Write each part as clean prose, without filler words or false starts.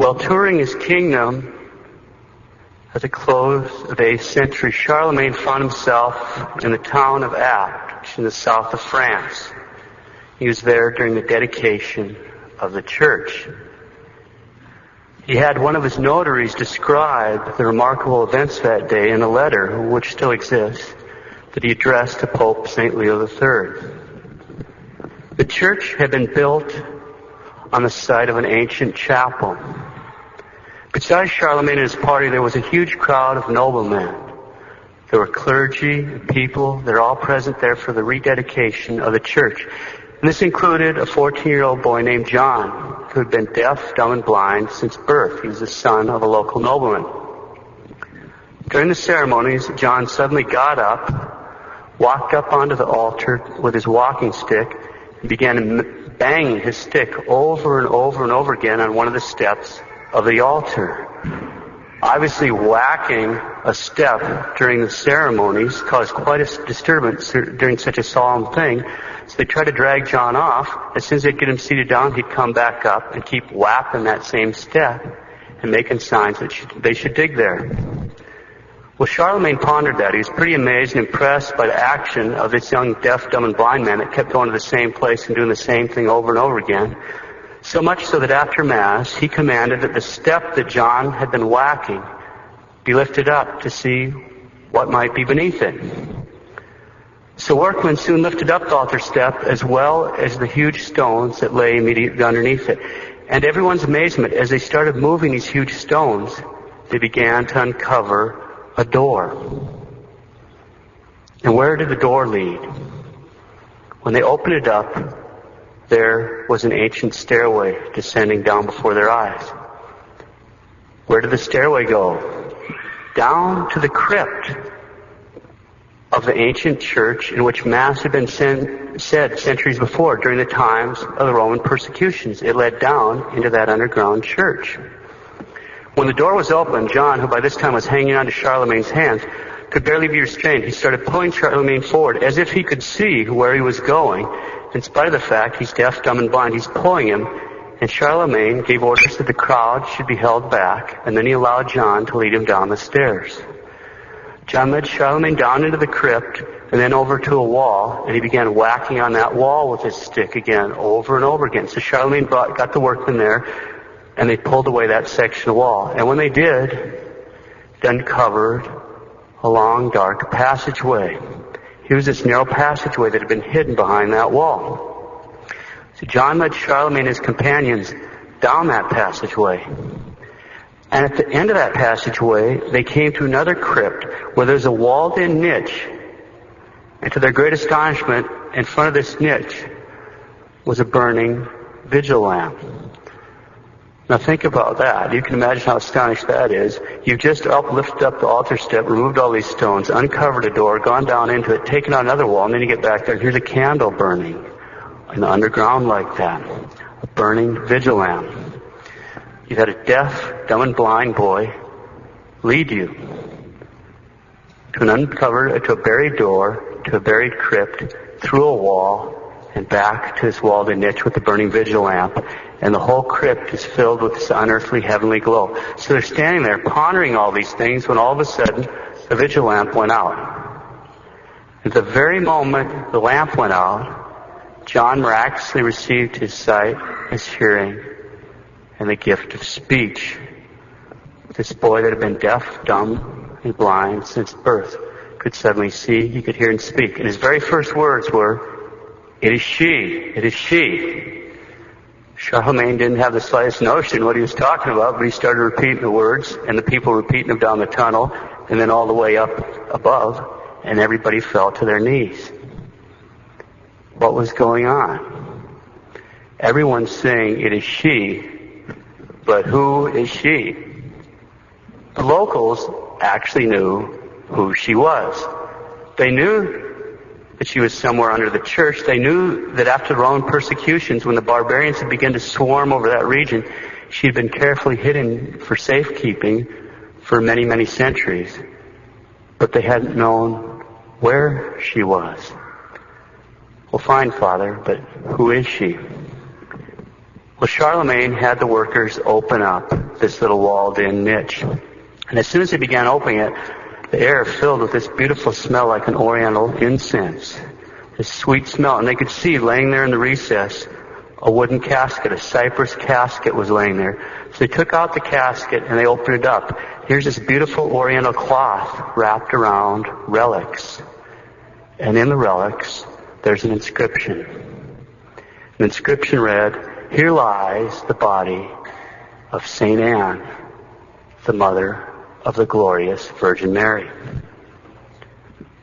While touring his kingdom at the close of the 8th century, Charlemagne found himself in the town of Apt, in the south of France. He was there during the dedication of the church. He had one of his notaries describe the remarkable events that day in a letter, which still exists, that he addressed to Pope St. Leo III. The church had been built on the site of an ancient chapel. Besides Charlemagne and his party, there was a huge crowd of noblemen. There were clergy and people. They're all present there for the rededication of the church. And this included a 14-year-old boy named John, who had been deaf, dumb, and blind since birth. He was the son of a local nobleman. During the ceremonies, John suddenly got up, walked up onto the altar with his walking stick, and began banging his stick over and over and over again on one of the steps of the altar. Obviously, whacking a step during the ceremonies caused quite a disturbance during such a solemn thing. So they tried to drag John off. As soon as they'd get him seated down, he'd come back up and keep whapping that same step and making signs that they should dig there. Well, Charlemagne pondered that. He was pretty amazed and impressed by the action of this young deaf, dumb, and blind man that kept going to the same place and doing the same thing over and over again. So much so that after Mass, he commanded that the step that John had been whacking be lifted up to see what might be beneath it. So workmen soon lifted up the altar step as well as the huge stones that lay immediately underneath it. And everyone's amazement, as they started moving these huge stones, they began to uncover a door. And where did the door lead? When they opened it up, there was an ancient stairway descending down before their eyes. Where did the stairway go? Down to the crypt of the ancient church in which Mass had been said centuries before during the times of the Roman persecutions. It led down into that underground church. When the door was opened, John, who by this time was hanging on to Charlemagne's hands, could barely be restrained. He started pulling Charlemagne forward as if he could see where he was going. In spite of the fact he's deaf, dumb, and blind, he's pulling him, and Charlemagne gave orders that the crowd should be held back, and then he allowed John to lead him down the stairs. John led Charlemagne down into the crypt, and then over to a wall, and he began whacking on that wall with his stick again, over and over again. So Charlemagne got the workmen there, and they pulled away that section of wall. And when they did, it uncovered a long, dark passageway. Here was this narrow passageway that had been hidden behind that wall. So John led Charlemagne and his companions down that passageway. And at the end of that passageway, they came to another crypt where there's a walled-in niche. And to their great astonishment, in front of this niche was a burning vigil lamp. Now think about that. You can imagine how astonished that is. You've just lifted up the altar step, removed all these stones, uncovered a door, gone down into it, taken out another wall, and then you get back there and here's a candle burning in the underground like that. A burning vigil lamp. You've had a deaf, dumb, and blind boy lead you to a buried door, to a buried crypt, through a wall, and back to this walled-in niche with the burning vigil lamp. And the whole crypt is filled with this unearthly heavenly glow. So they're standing there pondering all these things when all of a sudden the vigil lamp went out. At the very moment the lamp went out, John miraculously received his sight, his hearing, and the gift of speech. This boy that had been deaf, dumb, and blind since birth could suddenly see, he could hear and speak. And his very first words were, "It is she, it is she." Charlemagne didn't have the slightest notion what he was talking about, but he started repeating the words, and the people repeating them down the tunnel, and then all the way up above, and everybody fell to their knees. What was going on? Everyone's saying, "It is she," but who is she? The locals actually knew who she was. They knew that she was somewhere under the church. They knew that after the Roman persecutions, when the barbarians had begun to swarm over that region, she had been carefully hidden for safekeeping for many, many centuries. But they hadn't known where she was. Well, fine, Father, but who is she? Well, Charlemagne had the workers open up this little walled-in niche. And as soon as they began opening it, the air filled with this beautiful smell like an oriental incense. This sweet smell. And they could see laying there in the recess a wooden casket, a cypress casket was laying there. So they took out the casket and they opened it up. Here's this beautiful oriental cloth wrapped around relics. And in the relics, there's an inscription. An inscription read, "Here lies the body of Saint Anne, the mother of the glorious Virgin Mary."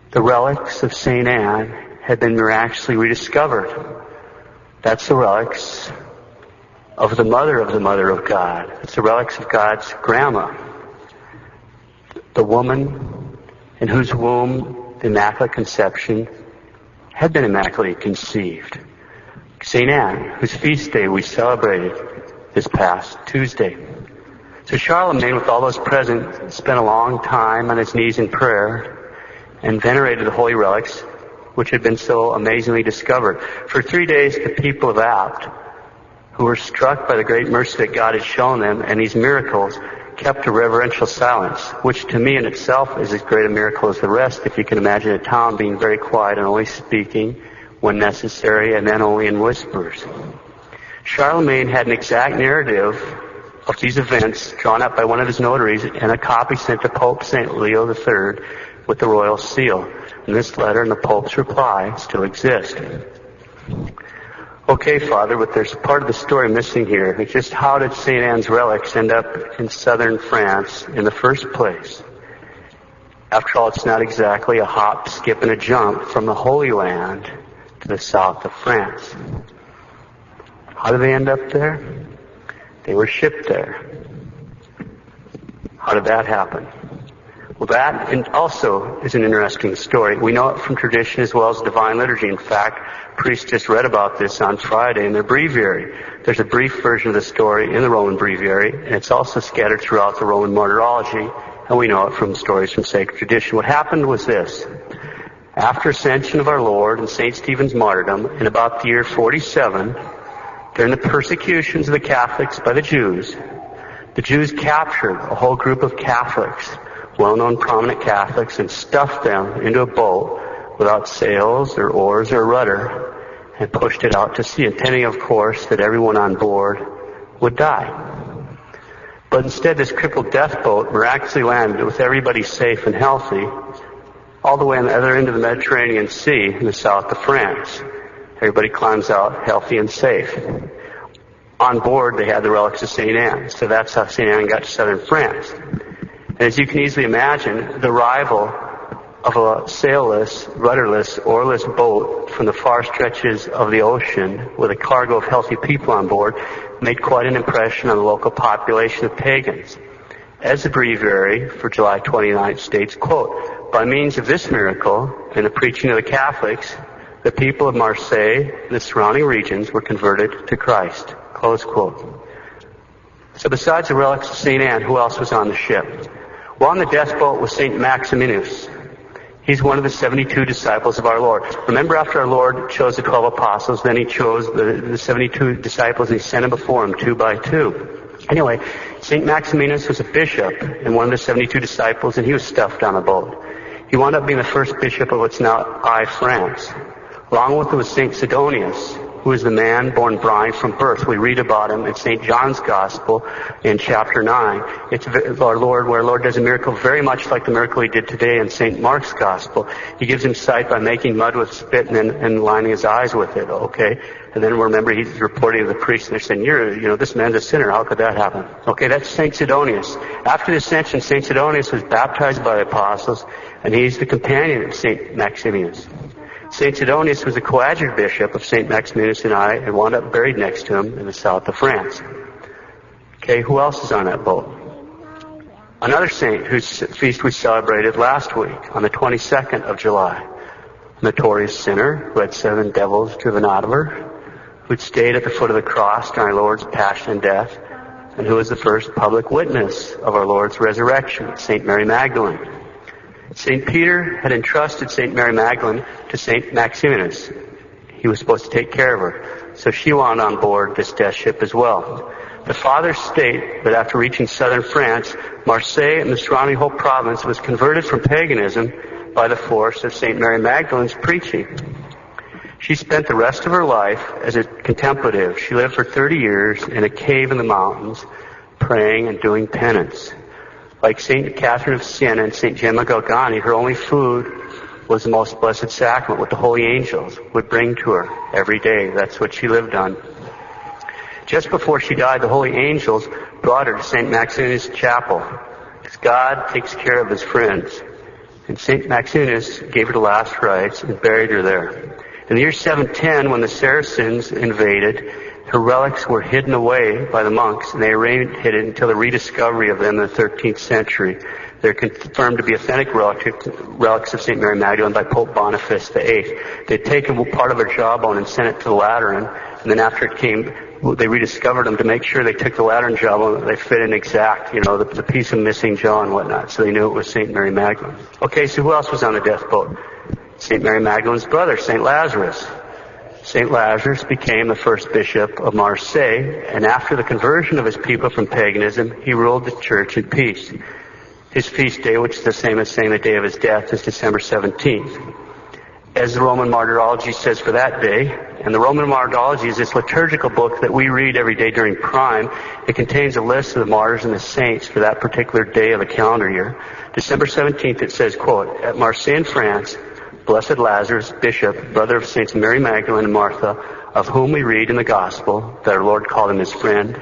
The relics of Saint Anne had been miraculously rediscovered. That's the relics of the mother of God. It's the relics of God's grandma. The woman in whose womb the Immaculate Conception had been immaculately conceived. Saint Anne, whose feast day we celebrated this past Tuesday. So Charlemagne, with all those present, spent a long time on his knees in prayer and venerated the holy relics which had been so amazingly discovered. For 3 days, the people of Apt, who were struck by the great mercy that God had shown them and these miracles, kept a reverential silence, which to me in itself is as great a miracle as the rest, if you can imagine a town being very quiet and only speaking when necessary and then only in whispers. Charlemagne had an exact narrative of these events drawn up by one of his notaries and a copy sent to Pope St. Leo III with the royal seal. And this letter and the Pope's reply still exist. Okay, Father, but there's part of the story missing here. It's just how did St. Anne's relics end up in southern France in the first place? After all, it's not exactly a hop, skip, and a jump from the Holy Land to the south of France. How did they end up there? They were shipped there. How did that happen? Well, that and also is an interesting story. We know it from tradition as well as divine liturgy. In fact, priests just read about this on Friday in their breviary. There's a brief version of the story in the Roman breviary, and it's also scattered throughout the Roman martyrology, and we know it from stories from sacred tradition. What happened was this. After Ascension of our Lord and St. Stephen's martyrdom, in about the year 47, during the persecutions of the Catholics by the Jews captured a whole group of Catholics, well-known prominent Catholics, and stuffed them into a boat without sails or oars or rudder and pushed it out to sea, intending, of course, that everyone on board would die. But instead, this crippled death boat miraculously landed with everybody safe and healthy all the way on the other end of the Mediterranean Sea in the south of France. Everybody climbs out healthy and safe. On board, they had the relics of St. Anne. So that's how St. Anne got to southern France. And as you can easily imagine, the arrival of a sailless, rudderless, oarless boat from the far stretches of the ocean with a cargo of healthy people on board made quite an impression on the local population of pagans. As the breviary for July 29th states, quote, "By means of this miracle and the preaching of the Catholics, the people of Marseilles and the surrounding regions were converted to Christ." Close quote. So besides the relics of St. Anne, who else was on the ship? Well, on the death boat was St. Maximinus. He's one of the 72 disciples of our Lord. Remember, after our Lord chose the 12 apostles, then he chose the 72 disciples and he sent them before him 2 by 2. Anyway, St. Maximinus was a bishop and one of the 72 disciples, and he was stuffed on a boat. He wound up being the first bishop of what's now France. Along with him was St. Sidonius, who was the man born blind from birth. We read about him in St. John's Gospel in chapter 9. It's our Lord, where our Lord does a miracle very much like the miracle he did today in St. Mark's Gospel. He gives him sight by making mud with spit and lining his eyes with it, okay? And then remember, he's reporting to the priest, and they're saying, this man's a sinner. How could that happen? Okay, that's St. Sidonius. After the Ascension, St. Sidonius was baptized by the apostles, and he's the companion of St. Maximinus. St. Sidonius was a coadjutor bishop of St. Maximinus and wound up buried next to him in the south of France. Okay, who else is on that boat? Another saint whose feast we celebrated last week on the 22nd of July. A notorious sinner who had 7 devils driven out of her, who'd stayed at the foot of the cross during our Lord's passion and death, and who was the first public witness of our Lord's resurrection, St. Mary Magdalene. St. Peter had entrusted St. Mary Magdalene to St. Maximinus. He was supposed to take care of her. So she wound on board this death ship as well. The fathers state that after reaching southern France, Marseilles and the surrounding whole province was converted from paganism by the force of St. Mary Magdalene's preaching. She spent the rest of her life as a contemplative. She lived for 30 years in a cave in the mountains, praying and doing penance. Like St. Catherine of Siena and St. Gemma Galgani, her only food was the most blessed sacrament, what the holy angels would bring to her every day. That's what she lived on. Just before she died, the holy angels brought her to St. Maximinus' chapel, because God takes care of his friends. And St. Maximinus gave her the last rites and buried her there. In the year 710, when the Saracens invaded, her relics were hidden away by the monks, and they remained hidden until the rediscovery of them in the 13th century. They're confirmed to be authentic relics of St. Mary Magdalene by Pope Boniface VIII. They'd taken part of her jawbone and sent it to the Lateran, and then after it came, they rediscovered them to make sure they took the Lateran jawbone, they fit in exact, the piece of missing jaw and whatnot, so they knew it was St. Mary Magdalene. Okay, so who else was on the death boat? St. Mary Magdalene's brother, St. Lazarus. St. Lazarus became the first bishop of Marseilles, and after the conversion of his people from paganism, he ruled the church in peace. His feast day, which is the same as saying the day of his death, is December 17th. As the Roman Martyrology says for that day, and the Roman Martyrology is this liturgical book that we read every day during Prime. It contains a list of the martyrs and the saints for that particular day of the calendar year. December 17th, it says, quote, "At Marseilles in France, Blessed Lazarus, bishop, brother of Saints Mary Magdalene and Martha, of whom we read in the Gospel that our Lord called him his friend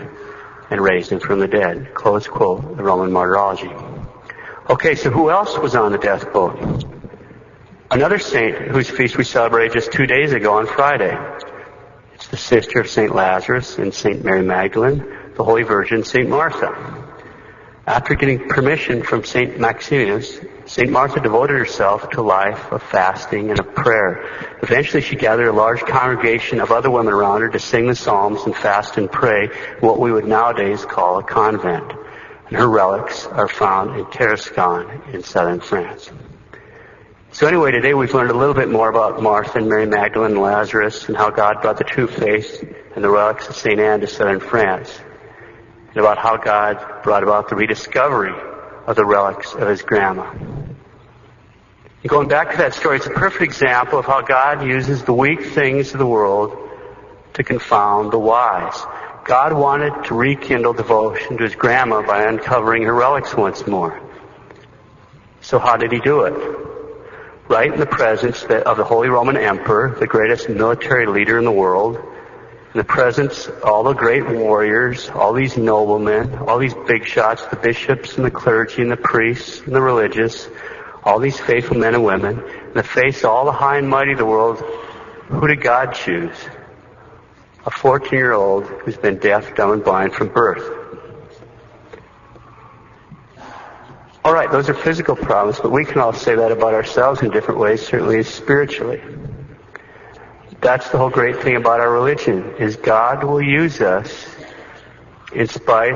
and raised him from the dead." Close quote, the Roman Martyrology. Okay, so who else was on the death boat? Another saint whose feast we celebrated just 2 days ago on Friday. It's the sister of St. Lazarus and St. Mary Magdalene, the Holy Virgin, St. Martha. After getting permission from St. Maximinus, St. Martha devoted herself to a life of fasting and of prayer. Eventually she gathered a large congregation of other women around her to sing the psalms and fast and pray in what we would nowadays call a convent. And her relics are found in Teresa in southern France. So anyway, today we've learned a little bit more about Martha and Mary Magdalene and Lazarus and how God brought the true faith and the relics of St. Anne to southern France, and about how God brought about the rediscovery of the relics of his grandma. And going back to that story, it's a perfect example of how God uses the weak things of the world to confound the wise. God wanted to rekindle devotion to his grandma by uncovering her relics once more. So how did he do it? Right in the presence of the Holy Roman Emperor, the greatest military leader in the world, in the presence of all the great warriors, all these noblemen, all these big shots, the bishops and the clergy and the priests and the religious, all these faithful men and women, in the face of all the high and mighty of the world, who did God choose? A 14-year-old who's been deaf, dumb, and blind from birth. All right, those are physical problems, but we can all say that about ourselves in different ways, certainly spiritually. That's the whole great thing about our religion, is God will use us in spite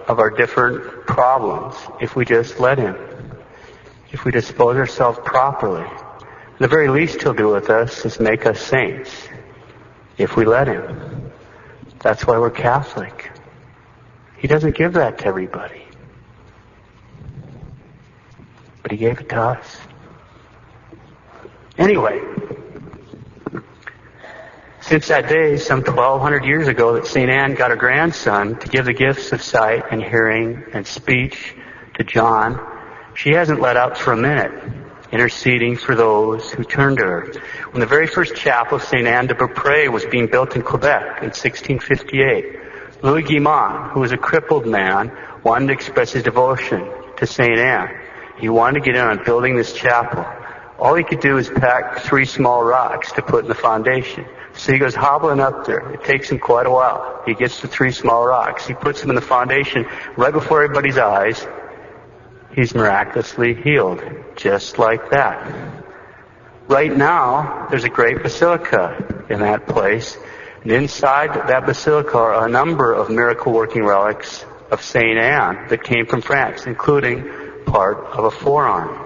of our different problems if we just let him. If we dispose ourselves properly. The very least he'll do with us is make us saints, if we let him. That's why we're Catholic. He doesn't give that to everybody. But he gave it to us. Anyway, since that day, some 1,200 years ago, that St. Anne got her grandson to give the gifts of sight and hearing and speech to John, she hasn't let up for a minute, interceding for those who turned to her. When the very first chapel of Sainte-Anne-de-Beaupré was being built in Quebec in 1658, Louis Guimond, who was a crippled man, wanted to express his devotion to St. Anne. He wanted to get in on building this chapel. All he could do is pack 3 small rocks to put in the foundation. So he goes hobbling up there. It takes him quite a while. He gets the 3 small rocks. He puts them in the foundation right before everybody's eyes. He's miraculously healed, just like that. Right now, there's a great basilica in that place. And inside that basilica are a number of miracle-working relics of St. Anne that came from France, including part of a forearm.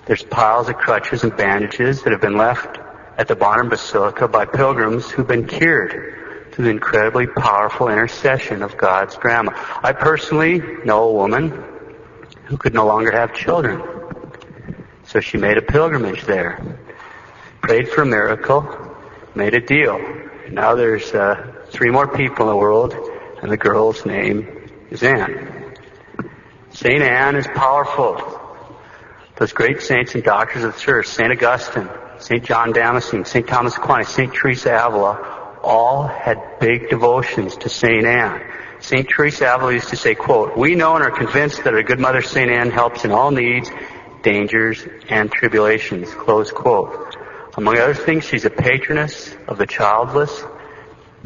There's piles of crutches and bandages that have been left at the modern basilica by pilgrims who've been cured through the incredibly powerful intercession of God's grandma. I personally know a woman who could no longer have children. So she made a pilgrimage there, prayed for a miracle, made a deal. And now there's 3 more people in the world, and the girl's name is Anne. St. Anne is powerful. Those great saints and doctors of the church, St. Augustine, St. John Damascene, St. Thomas Aquinas, St. Teresa Avila, all had big devotions to St. Anne. St. Teresa Avila used to say, quote, "We know and are convinced that our good mother St. Anne helps in all needs, dangers, and tribulations," close quote. Among other things, she's a patroness of the childless,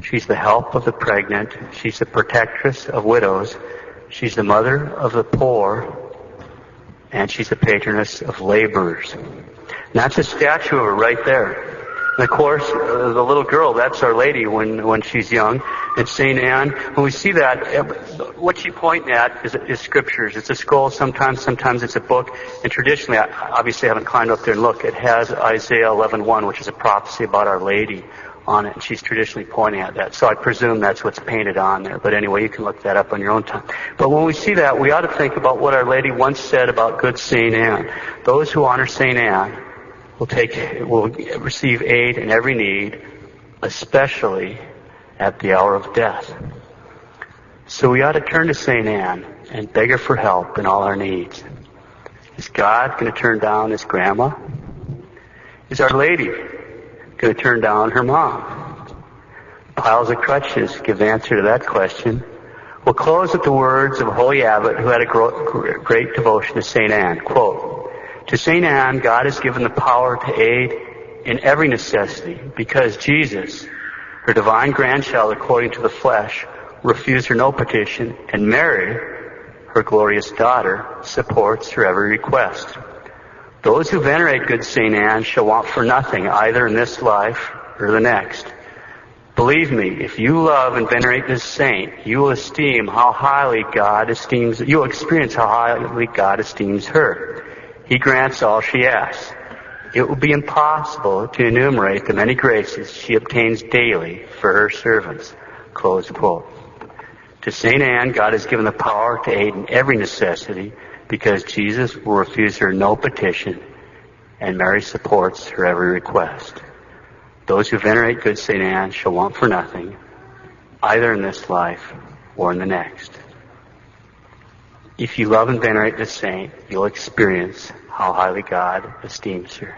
she's the help of the pregnant, she's the protectress of widows, she's the mother of the poor, and she's the patroness of laborers. And that's a statue of her right there. And of course, the little girl, that's Our Lady when she's young. And St. Anne, when we see that, what she's pointing at is scriptures. It's a scroll sometimes it's a book. And traditionally, I obviously haven't climbed up there and looked, it has Isaiah 11:1, which is a prophecy about Our Lady on it. And she's traditionally pointing at that. So I presume that's what's painted on there. But anyway, you can look that up on your own time. But when we see that, we ought to think about what Our Lady once said about good St. Anne. Those who honor St. Anne will receive aid in every need, especially at the hour of death. So we ought to turn to St. Anne and beg her for help in all our needs. Is God going to turn down his grandma? Is Our Lady going to turn down her mom? Piles of crutches give the answer to that question. We'll close with the words of a holy abbot who had a great devotion to St. Anne. Quote, "To St. Anne, God has given the power to aid in every necessity, because Jesus, her divine grandchild according to the flesh, refused her no petition, and Mary, her glorious daughter, supports her every request. Those who venerate good St. Anne shall want for nothing, either in this life or the next. Believe me, if you love and venerate this saint, you will experience how highly God esteems her. He grants all she asks. It will be impossible to enumerate the many graces she obtains daily for her servants." Close quote. To St. Anne, God has given the power to aid in every necessity, because Jesus will refuse her no petition, and Mary supports her every request. Those who venerate good St. Anne shall want for nothing, either in this life or in the next. If you love and venerate this saint, you'll experience how highly God esteems her.